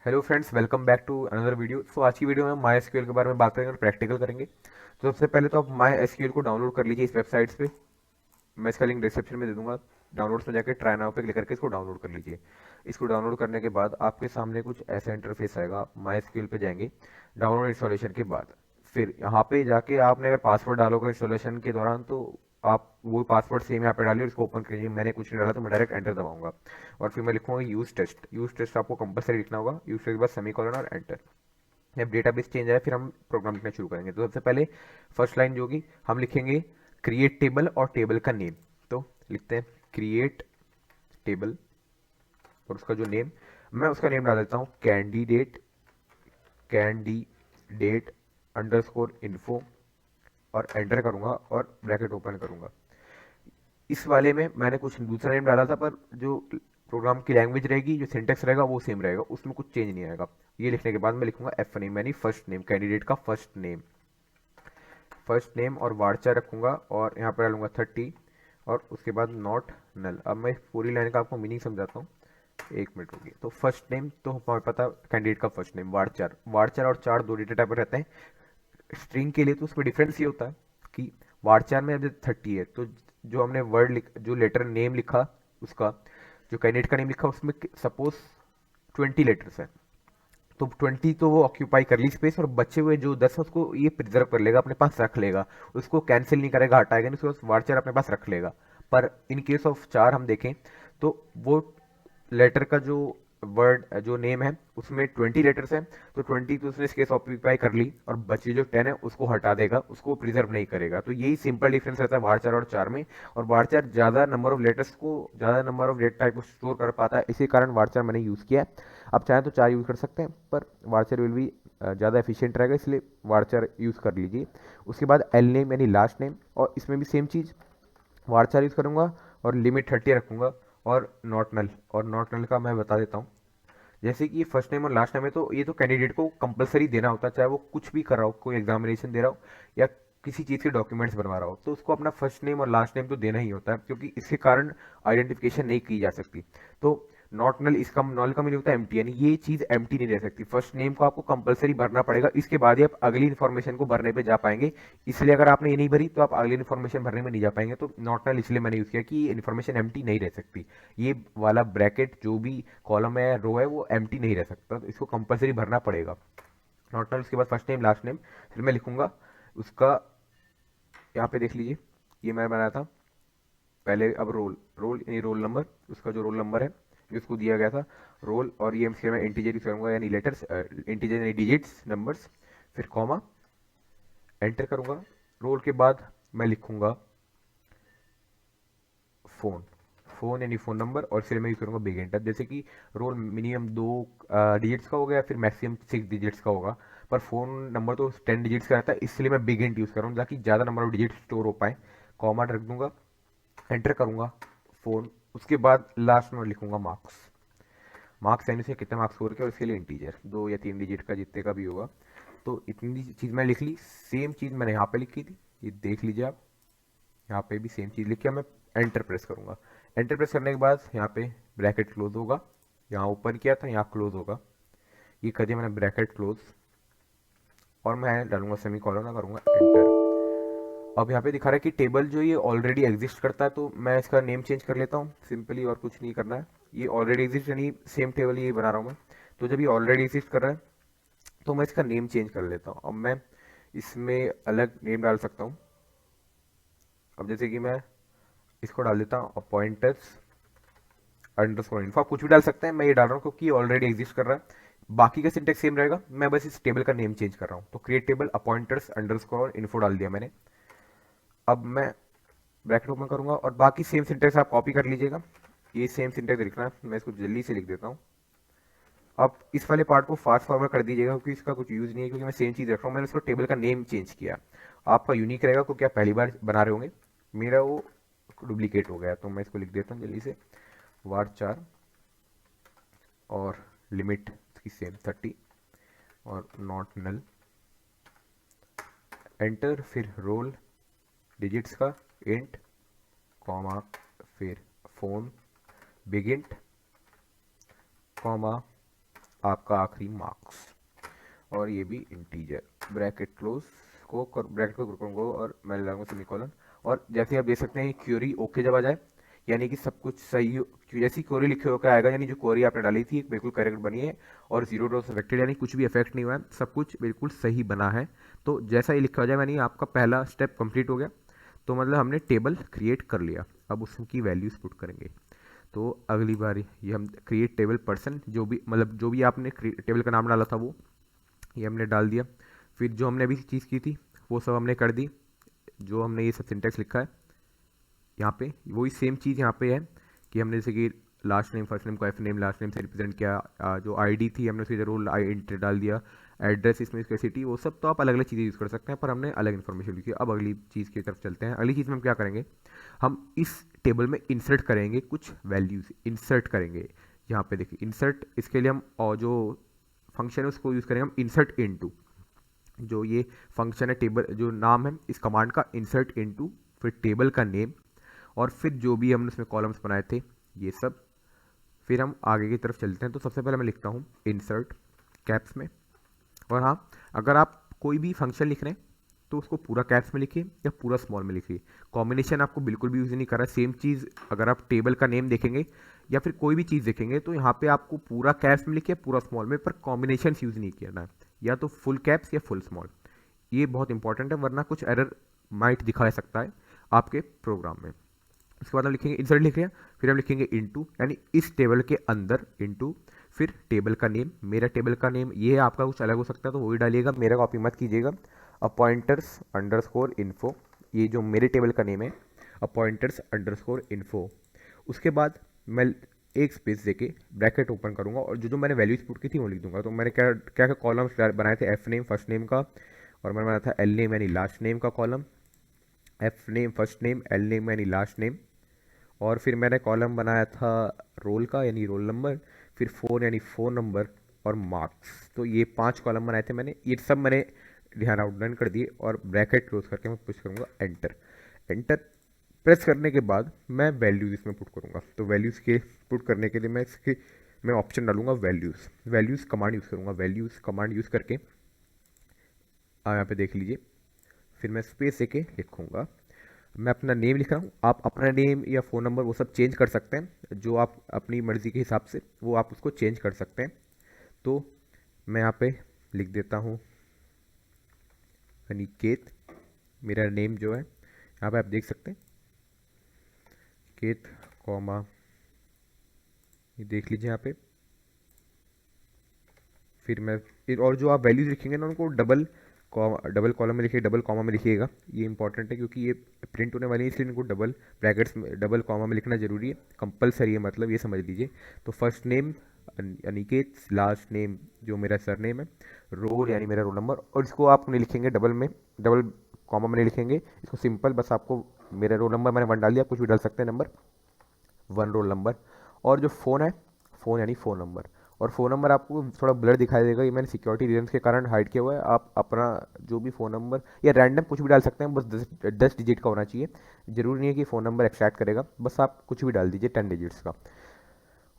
Hello friends, welcome back to another video. So आज की video में माई एसक्यूएल के बारे में बात करेंगे और प्रैक्टिकल करेंगे। तो सबसे पहले तो आप माई एसक्यूएल को डाउनलोड कर लीजिए इस वेबसाइट पे। मैं इसका लिंक डिस्क्रिप्शन में दे दूंगा। डाउनलोड्स में जाकर ट्राई नाउ पे क्लिक करके इसको डाउनलोड कर लीजिए। इसको डाउनलोड करने के बाद आपके सामने कुछ ऐसा इंटरफेस आएगा। माई एसक्यूएल पे जाएंगे डाउनलोड इंस्टॉलेशन के बाद। फिर यहाँ पे जाके आपने अगर पासवर्ड डालोगे इंस्टॉलेशन के दौरान तो आप वो पासवर्ड सेम यहाँ पे डालिए और इसको ओपन करिए। मैंने कुछ नहीं डाला तो मैं डायरेक्ट एंटर दबाऊंगा और फिर मैं लिखूंगा यूज टेस्ट। यूज टेस्ट आपको कंपलसरी लिखना होगा। यूज टेस्ट के बाद सेमी कॉलन और एंटर। जब डेटाबेस चेंज आए फिर हम प्रोग्राम लिखना शुरू करेंगे। तो सबसे पहले फर्स्ट लाइन जो होगी हम लिखेंगे क्रिएट टेबल और टेबल का नेम। तो लिखते हैं क्रिएट टेबल और उसका जो नेम, मैं उसका नेम डाल देता हूँ कैंडिडेट अंडरस्कोर इन्फो और एंटर करूंगा और ब्रैकेट ओपन करूंगा। इस वाले में मैंने कुछ दूसरा नेम डाला था, पर जो प्रोग्राम की लैंग्वेज रहेगी, जो सिंटेक्स रहेगा वो सेम रहेगा, उसमें कुछ चेंज नहीं आएगा। ये लिखने के बाद मैं लिखूंगा एफ नेम यानी फर्स्ट नेम, कैंडिडेट का फर्स्ट नेम और वार्चा रखूंगा और यहाँ पर डालूंगा 30 और उसके बाद नॉट नल। अब मैं इस पूरी लाइन का आपको मीनिंग समझाता हूँ, एक मिनट होगी। तो फर्स्ट नेम तो हमें पता, कैंडिडेट का फर्स्ट नेम वार्चर। वार्चर और चार दो डेटा टाइप रहते हैं स्ट्रिंग के लिए। तो उसमें डिफरेंस ये होता है कि वार्चार में अब 30 है तो जो हमने जो लेटर नेम लिखा उसका, जो कैंडिडेट का नेम लिखा उसमें सपोज 20 लेटर्स है तो 20 तो वो ऑक्यूपाई कर ली स्पेस, और बचे हुए जो 10 है उसको ये प्रिजर्व कर लेगा, अपने पास रख लेगा। उसको कैंसिल नहीं करेगा, हटाएगा नहीं, उसको वार्चर अपने पास रख लेगा। पर इन केस ऑफ चार हम देखें तो वो लेटर का जो वर्ड जो नेम है उसमें 20 लेटर्स हैं तो 20 तो उसने इसके ऑक्यूपाई कर ली, और बचे जो 10 है उसको हटा देगा, उसको प्रिजर्व नहीं करेगा। तो यही सिंपल डिफरेंस रहता है वार्चर और चार में। और वार्चर ज्यादा नंबर ऑफ लेटर्स को, ज्यादा नंबर ऑफ डेटा टाइप को स्टोर कर पाता है, इसी कारण वार्चर मैंने यूज किया है। आप चाहें तो चार यूज कर सकते हैं, पर वार्चर विल भी ज़्यादा एफिशिएंट रहेगा, इसलिए वार्चर यूज़ कर लीजिए। उसके बाद एल नेम यानी लास्ट नेम, और इसमें भी सेम चीज़ वार्चर यूज़ करूँगा और लिमिट 30 रखूँगा। और नॉट नल का मैं बता देता हूँ। जैसे कि ये फर्स्ट नेम और लास्ट नेम है तो ये तो कैंडिडेट को कंपलसरी देना होता है, चाहे वो कुछ भी कर रहा हो, कोई एग्जामिनेशन दे रहा हो या किसी चीज़ के डॉक्यूमेंट्स बनवा रहा हो, तो उसको अपना फर्स्ट नेम और लास्ट नेम तो देना ही होता है, क्योंकि इसके कारण आइडेंटिफिकेशन नहीं की जा सकती। तो नॉट नल, इसका नॉल का मीनिंग होता है एम्प्टी, यानी ये चीज़ एम्प्टी नहीं रह सकती। फर्स्ट नेम को आपको कंपलसरी भरना पड़ेगा, इसके बाद ही आप अगली इन्फॉर्मेशन को भरने पे जा पाएंगे। इसलिए अगर आपने ये नहीं भरी तो आप अगली इन्फॉर्मेशन भरने में नहीं जा पाएंगे। तो नॉट नल इसलिए मैंने यूज़ किया कि इन्फॉर्मेशन एम्प्टी नहीं रह सकती। ये वाला ब्रैकेट जो भी कॉलम है, रो है, वो एम्प्टी नहीं रह सकता, तो इसको कंपलसरी भरना पड़ेगा। नॉट नल, उसके बाद फर्स्ट नेम लास्ट नेम, फिर मैं लिखूंगा उसका, यहाँ पे देख लीजिए ये मैंने बनाया था पहले। अब रोल, यानी रोल नंबर, उसका जो रोल नंबर है जो उसको दिया गया था रोल, और ये फिर मैं इंटीजर यूज करूंगा यानी लेटर्स, इंटीजर यानी डिजिट्स नंबर्स, फिर कॉमा, एंटर करूंगा। रोल के बाद मैं लिखूंगा फ़ोन, यानी फ़ोन नंबर, और फिर मैं यूज़ करूँगा बिग एंटर। जैसे कि रोल मिनिमम दो डिजिट्स का हो गया, फिर मैक्सिमम 6 डिजिट्स का होगा, पर फ़ोन नंबर तो 10 डिजिट्स का रहता है, इसलिए मैं बिग एंट यूज़ कर रहा हूँ ताकि ज़्यादा नंबर ऑफ डिजिट स्टोर हो पाए। कॉमा रख दूंगा, एंटर करूँगा फ़ोन। उसके बाद लास्ट में लिखूंगा मार्क्स। मार्क्स यानी से कितने मार्क्स स्कोर किया, और इसके लिए इंटीजर 2 या 3 डिजिट का जितने का भी होगा। तो इतनी चीज़ मैं लिख ली। सेम चीज़ मैंने यहाँ पे लिखी थी, ये देख लीजिए आप। यहाँ पे भी सेम चीज़ लिख के मैं एंटर प्रेस करूँगा। एंटर प्रेस करने के बाद यहाँ पे ब्रैकेट क्लोज होगा, यहाँ ओपन किया था यहाँ क्लोज होगा, ये कर दिया मैंने ब्रैकेट क्लोज, और मैं डालूंगा सेमी कॉलन, करूँगा एंटर। अब यहाँ पे दिखा रहा है कि टेबल जो ये ऑलरेडी एग्जिस्ट करता है, तो मैं इसका नेम चेंज कर लेता हूँ सिंपली, और कुछ नहीं करना है। ये ऑलरेडी एग्जिस्ट यानी सेम टेबल ये बना रहा हूँ मैं। तो जब ये ऑलरेडी एग्जिस्ट कर रहा है तो मैं इसका नेम चेंज कर लेता हूँ। अब मैं इसमें अलग नेम डाल सकता हूँ। अब जैसे कि मैं इसको डाल देता हूँ अपॉइंटर्स अंडरस्कोर इन्फो। आप कुछ भी डाल सकते हैं, मैं ये डाल रहा हूँ क्योंकि ऑलरेडी एग्जिस्ट कर रहा है। बाकी का सिंटेक्स सेम रहेगा, मैं बस इस टेबल का नेम चेंज कर रहा हूँ। तो क्रिएट टेबल अपॉइंटर्स अंडरस्कोर इन्फो डाल दिया मैंने। अब मैं ब्रैकेट ओपन करूंगा और बाकी सेम सिंटेक्स आप कॉपी कर लीजिएगा। ये सेम सिंटेक्स लिखना है, मैं इसको जल्दी से लिख देता हूँ। अब इस वाले पार्ट को फास्ट फॉरवर्ड कर दीजिएगा क्योंकि इसका कुछ यूज़ नहीं है, क्योंकि मैं सेम चीज़ रख रहा हूँ। मैंने इसको टेबल का नेम चेंज किया। आपका यूनिक रहेगा क्योंकि आप पहली बार बना रहे होंगे, मेरा वो डुप्लीकेट हो गया। तो मैं इसको लिख देता हूँ जल्दी से, वार 4 और लिमिट इसकी सेम 30 और नॉट नल, एंटर, फिर रोल डिजिट्स का इंट, कॉमा, फिर फोन बिगिंट, कॉमा, आपका आखिरी मार्क्स, और ये भी इंटीजर, ब्रैकेट क्लोज ब्रैकेट को करूँगा और मैं लगाऊंगा सेमीकोलन। और जैसे आप देख सकते हैं क्यूरी ओके जब आ जाए, यानी कि सब कुछ सही जैसी क्वेरी लिखे होकर आएगा, यानी जो क्वेरी आपने डाली थी बिल्कुल करेक्ट बनी है और जीरो डॉट्स अफेक्टेड, यानी कुछ भी अफेक्ट नहीं हुआ है, सब कुछ बिल्कुल सही बना है। तो जैसा ये लिखा हो जाए, यानी आपका पहला स्टेप कंप्लीट हो गया। तो मतलब हमने टेबल क्रिएट कर लिया, अब उसकी वैल्यूज पुट करेंगे। तो अगली बार ये हम क्रिएट टेबल पर्सन, जो भी मतलब जो भी आपने टेबल का नाम डाला था वो ये हमने डाल दिया। फिर जो हमने अभी चीज़ की थी वो सब हमने कर दी, जो हमने ये सब सिंटेक्स लिखा है यहाँ पे वही सेम चीज़ यहाँ पे है कि हमने जैसे कि लास्ट नेम फर्स्ट नेम को एफ नेम लास्ट नेम से रिप्रेजेंट किया, जो आईडी थी हमने उसी रोल इंटर डाल दिया, एड्रेस इसमें इसका सिटी, वो सब तो आप अलग अलग चीज़ें यूज़ कर सकते हैं, पर हमने अलग इन्फॉर्मेशन लिखी है। अब अगली चीज़ की तरफ चलते हैं। अगली चीज़ में हम क्या करेंगे, हम इस टेबल में इंसर्ट करेंगे कुछ वैल्यूज़, इंसर्ट करेंगे। यहाँ पे देखिए इंसर्ट, इसके लिए हम और जो फंक्शन है उसको यूज़ करेंगे हम इंसर्ट इनटू, जो ये फंक्शन है टेबल जो नाम है इस कमांड का, इंसर्ट इनटू, फिर टेबल का नेम, और फिर जो भी हमने उसमें कॉलम्स बनाए थे ये सब। फिर हम आगे की तरफ चलते हैं। तो सबसे पहले मैं लिखता हूँ इंसर्ट कैप्स में, और हाँ अगर आप कोई भी फंक्शन लिख रहे हैं तो उसको पूरा कैप्स में लिखिए या पूरा स्मॉल में लिखिए, कॉम्बिनेशन आपको बिल्कुल भी यूज़ नहीं कर रहा है। सेम चीज़ अगर आप टेबल का नेम देखेंगे या फिर कोई भी चीज़ देखेंगे तो यहाँ पे आपको पूरा कैप्स में लिखिए पूरा स्मॉल में, पर कॉम्बिनेशन यूज़ नहीं करना है, या तो फुल कैप्स या फुल स्मॉल। ये बहुत इंपॉर्टेंट है, वरना कुछ एरर माइट दिखा सकता है आपके प्रोग्राम में। उसके बाद हम लिखेंगे इंसर्ट लिख रहे हैं, फिर हम लिखेंगे इनटू, यानी इस टेबल के अंदर इनटू, फिर टेबल का नेम, मेरा टेबल का नेम ये है, आपका कुछ अलग हो सकता है तो वही डालिएगा, मेरा कॉपी मत कीजिएगा। अपॉइंटर्स अंडरस्कोर इन्फो, ये जो मेरे टेबल का नेम है अपॉइंटर्स अंडरस्कोर इन्फो। उसके बाद मैं एक स्पेस देके ब्रैकेट ओपन करूंगा और जो जो मैंने वैल्यूज पुट की थी वो लिख दूंगा। तो मैंने क्या क्या क्या कॉलम्स बनाए थे, एफ नेम फर्स्ट नेम का, और मैंने बनाया था एल नेम यानी लास्ट नेम का column, F name first name, L name यानी लास्ट नेम, और फिर मैंने कॉलम बनाया था रोल का यानी रोल नंबर, फिर फ़ोन यानी फ़ोन नंबर, और मार्क्स। तो ये 5 कॉलम बनाए थे मैंने, ये सब मैंने ध्यान आउटलाइन कर दिए और ब्रैकेट क्लोज करके मैं पुश करूँगा एंटर। एंटर प्रेस करने के बाद मैं वैल्यूज़ इसमें पुट करूँगा। तो वैल्यूज़ के पुट करने के लिए मैं ऑप्शन डालूंगा वैल्यूज़, वैल्यूज़ कमांड यूज़ करूँगा, वैल्यूज़ कमांड यूज़ करके यहाँ पे देख लीजिए, फिर मैं स्पेस देके लिखूँगा, मैं अपना नेम लिख रहा हूँ, आप अपना नेम या फ़ोन नंबर वो सब चेंज कर सकते हैं, जो आप अपनी मर्ज़ी के हिसाब से वो आप उसको चेंज कर सकते हैं। तो मैं यहाँ पे लिख देता हूँ अनिकेत, मेरा नेम जो है यहाँ पे आप देख सकते हैं केत कॉमा, ये देख लीजिए यहाँ पे। फिर मैं और जो आप वैल्यूज लिखेंगे ना उनको डबल कॉलम में लिखिए, डबल कॉमा में लिखिएगा, ये इंपॉर्टेंट है क्योंकि ये प्रिंट होने वाली है, इसलिए इनको डबल ब्रैकेट्स में डबल कॉमा में लिखना जरूरी है, कंपलसरी है, मतलब ये समझ लीजिए। तो first name Aniket, last name जो मेरा सर नेम है, रोल यानी मेरा रोल नंबर, और इसको आप नहीं लिखेंगे डबल कॉमा में नहीं लिखेंगे, इसको सिंपल बस आपको मेरा रोल नंबर मैंने 1 डाल दिया, कुछ भी डाल सकते हैं नंबर 1 रोल नंबर, और जो फ़ोन है फ़ोन यानी फ़ोन नंबर, और फ़ोन नंबर आपको थोड़ा ब्लर दिखाई देगा, ये मैंने सिक्योरिटी रीजन के कारण हाइड किया हुआ है। आप अपना जो भी फ़ोन नंबर या रैंडम कुछ भी डाल सकते हैं, बस 10 डिजिट का होना चाहिए, ज़रूरी नहीं है कि फ़ोन नंबर एक्सट्रैक्ट करेगा, बस आप कुछ भी डाल दीजिए 10 डिजिट्स का।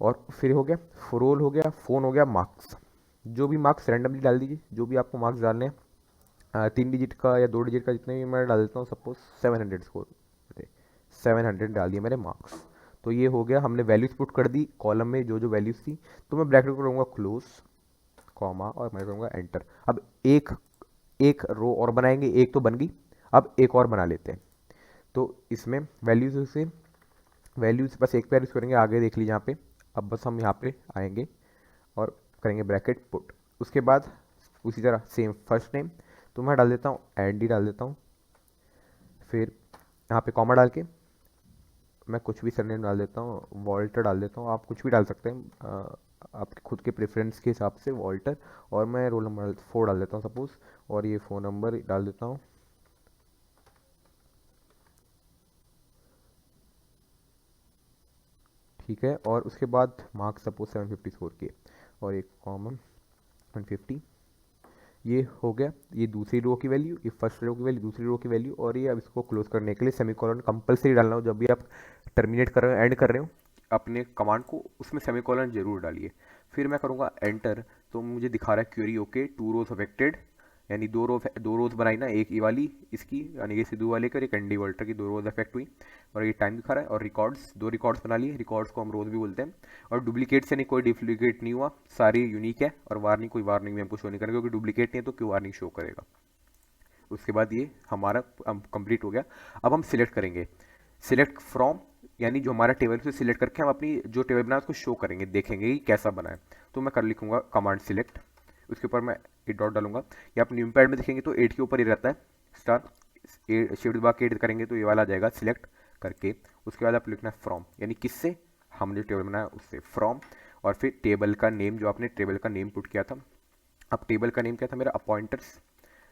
और फिर हो गया रोल, हो गया फ़ोन, हो गया मार्क्स, जो भी मार्क्स रैंडमली डाल दीजिए, जो भी आपको मार्क्स डालने हैं, 3 डिजिट का या 2 डिजिट का, जितने भी मैं डाल देता हूँ, सपोज 700 स्कोर 700 डाल दिए मेरे मार्क्स। तो ये हो गया, हमने वैल्यूज पुट कर दी कॉलम में जो जो वैल्यूज थी। तो मैं ब्रैकेट करूँगा क्लोज कॉमा और मैं करूँगा एंटर। अब एक एक रो और बनाएंगे, एक तो बन गई, अब एक और बना लेते हैं। तो इसमें वैल्यूज से वैल्यूज बस एक पेयर यूज़ करेंगे, आगे देख लीजिए यहाँ पे। अब बस हम यहाँ पे आएंगे और करेंगे ब्रैकेट पुट, उसके बाद उसी तरह सेम फर्स्ट नेम, तो मैं डाल देता हूँ एंडी डाल देता हूँ, फिर यहाँ पे कॉमा डाल के मैं कुछ भी सरनेम डाल देता हूँ, वॉल्टर डाल देता हूँ, आप कुछ भी डाल सकते हैं आपके खुद के प्रेफरेंस के हिसाब से वॉल्टर, और मैं रोल नंबर 4 डाल देता हूँ सपोज, और ये फ़ोन नंबर डाल देता हूँ। ठीक है, और उसके बाद मार्क्स सपोज 750 स्कोर के, और एक कॉमन 150, ये हो गया, ये दूसरी रो की वैल्यू, ये फर्स्ट रो की वैल्यू, दूसरी रो की वैल्यू, और ये अब इसको क्लोज करने के लिए सेमीकोलन कंपलसरी डालना हो, जब भी आप टर्मिनेट कर रहे हो एंड कर रहे हो अपने कमांड को, उसमें सेमीकोलन जरूर डालिए। फिर मैं करूँगा एंटर, तो मुझे दिखा रहा है क्वेरी ओके, 2 रोज अफेक्टेड, यानी दो रोज बनाई ना, एक ये वाली इसकी यानी कि सिद्धू वाले की और एक एंडी वॉल्टर की 2 रोज अफेक्ट हुई, और ये टाइम दिखा रहा है। और रिकॉर्ड्स 2 रिकॉर्ड्स बना लिए, रिकॉर्ड्स को हम रोज भी बोलते हैं। और डुप्लीकेट से नहीं, कोई डुप्लीकेट नहीं हुआ, सारी यूनिक है। और वार्निंग, कोई वार्निंग भी हमको शो नहीं करेगा क्योंकि डुप्लीकेट नहीं है तो क्यों वार्निंग शो करेगा। उसके बाद ये हमारा कंप्लीट हो गया। अब हम सिलेक्ट करेंगे, सिलेक्ट फ्रॉम, यानी जो हमारा टेबल से सिलेक्ट करके हम अपनी जो टेबल बनाए उसको शो करेंगे, देखेंगे कि कैसा बना है। तो मैं कर लिखूंगा कमांड सिलेक्ट, उसके ऊपर मैं 8 डॉट डालूंगा, या आप न्यू पैड में देखेंगे तो 8 के ऊपर ही रहता है स्टार, शिफ्ट दबा के 8 करेंगे तो ये वाला आ जाएगा सिलेक्ट करके। उसके बाद आप लिखना है फ्रॉम, यानी किससे, हमने जो टेबल बनाया उससे, फ्रॉम। और फिर टेबल का नेम, जो आपने टेबल का नेम पुट किया था, अब टेबल का नेम क्या था मेरा, अपॉइंटर्स,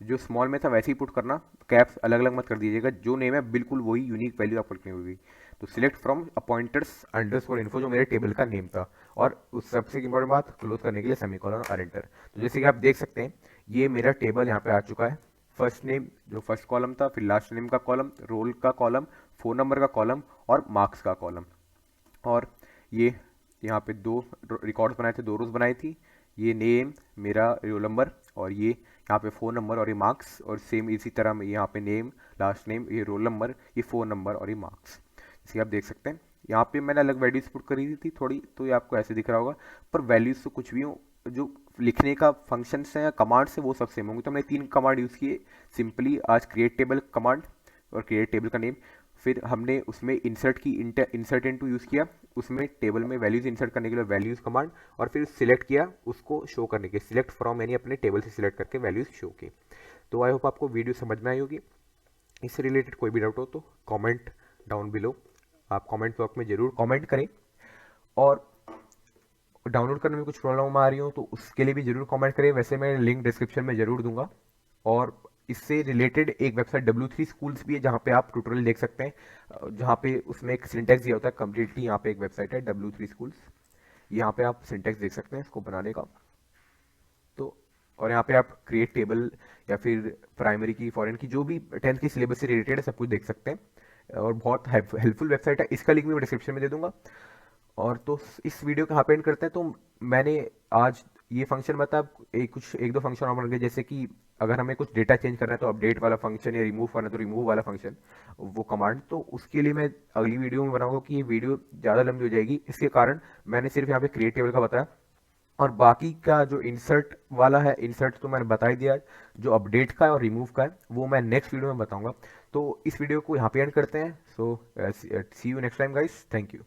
जो स्मॉल में था वैसे ही पुट करना, कैप्स अलग अलग मत कर दीजिएगा, जो नेम है बिल्कुल वही यूनिक वैल्यू आपको लिखनी होगी। तो सिलेक्ट फ्रॉम अपॉइंटर्स अंडरस्कोर इन्फो, जो मेरे टेबल का नेम था, और उस सबसे इंपॉर्टेंट बात, क्लोज करने के लिए सेमीकोलन और एंटर। तो जैसे कि आप देख सकते हैं ये मेरा टेबल यहाँ पे आ चुका है। फर्स्ट नेम जो फर्स्ट कॉलम था, फिर लास्ट नेम का कॉलम, रोल का कॉलम, फोन नंबर का कॉलम और मार्क्स का कॉलम। और ये यहाँ पे 2 रिकॉर्ड्स बनाए थे, 2 रोज बनाई थी, ये नेम मेरा रोल नंबर, और ये यहाँ पे फ़ोन नंबर और ये मार्क्स, और सेम इसी तरह में यहाँ पे नेम, लास्ट नेम, ये रोल नंबर, ये फ़ोन नंबर और ये मार्क्स। जैसे आप देख सकते हैं यहाँ पे मैंने अलग वैल्यूज पुट करी थी थोड़ी, तो ये आपको ऐसे दिख रहा होगा, पर वैल्यूज तो कुछ भी हो, जो लिखने का फंक्शंस हैं या कमांड्स हैं वो सब सेम होंगे। तो हमने 3 कमांड यूज़ किए सिंपली आज, क्रिएट टेबल कमांड और क्रिएट टेबल का नेम, फिर हमने उसमें इंसर्ट की इंसर्ट इनटू यूज़ किया, उसमें टेबल में वैल्यूज इंसर्ट करने के लिए वैल्यूज कमांड, और फिर सिलेक्ट किया उसको शो करने के, सिलेक्ट फ्रॉम यानी अपने टेबल से सिलेक्ट करके वैल्यूज शो की। तो आई होप आपको वीडियो समझ में आई होगी। इससे रिलेटेड कोई भी डाउट हो तो कमेंट डाउन बिलो, आप कमेंट बॉक्स में जरूर कमेंट करें। और डाउनलोड करने में कुछ प्रॉब्लम आ रही हो तो उसके लिए भी जरूर कमेंट करें, वैसे मैं लिंक डिस्क्रिप्शन में जरूर दूंगा। और इससे रिलेटेड एक वेबसाइट W3 स्कूल्स भी है जहाँ पे आप ट्यूटोरियल देख सकते हैं, जहाँ पे उसमें एक सिंटेक्स दिया होता है कम्प्लीटली। यहाँ पे एक वेबसाइट है W3 स्कूल्स, यहाँ पे आप सिंटेक्स देख सकते हैं इसको बनाने का। तो और यहाँ पे आप क्रिएट टेबल या फिर प्राइमरी की, फॉरेन की, जो भी 10th की सिलेबस से रिलेटेड है सब कुछ देख सकते हैं, और बहुत हेल्पफुल वेबसाइट है। इसका लिंक भी मैं डिस्क्रिप्शन में दे दूंगा। और तो इस वीडियो का यहाँ पे एंड करते हैं। तो मैंने आज ये फंक्शन बताया, एक दो फंक्शन और बन गए, जैसे कि अगर हमें कुछ डेटा चेंज करना है तो अपडेट वाला फंक्शन, या रिमूव करना है तो रिमूव वाला फंक्शन, वो कमांड। तो उसके लिए मैं अगली वीडियो में बनाऊंगा कि ये वीडियो ज़्यादा लंबी हो जाएगी, इसके कारण मैंने सिर्फ यहाँ पे क्रिएट टेबल का बताया। और बाकी का जो इंसर्ट वाला है, इंसर्ट तो मैंने बता ही दिया, जो अपडेट का है और रिमूव का है वो मैं नेक्स्ट वीडियो में बताऊंगा। तो इस वीडियो को यहाँ पे एंड करते हैं। So see you next time guys, thank you.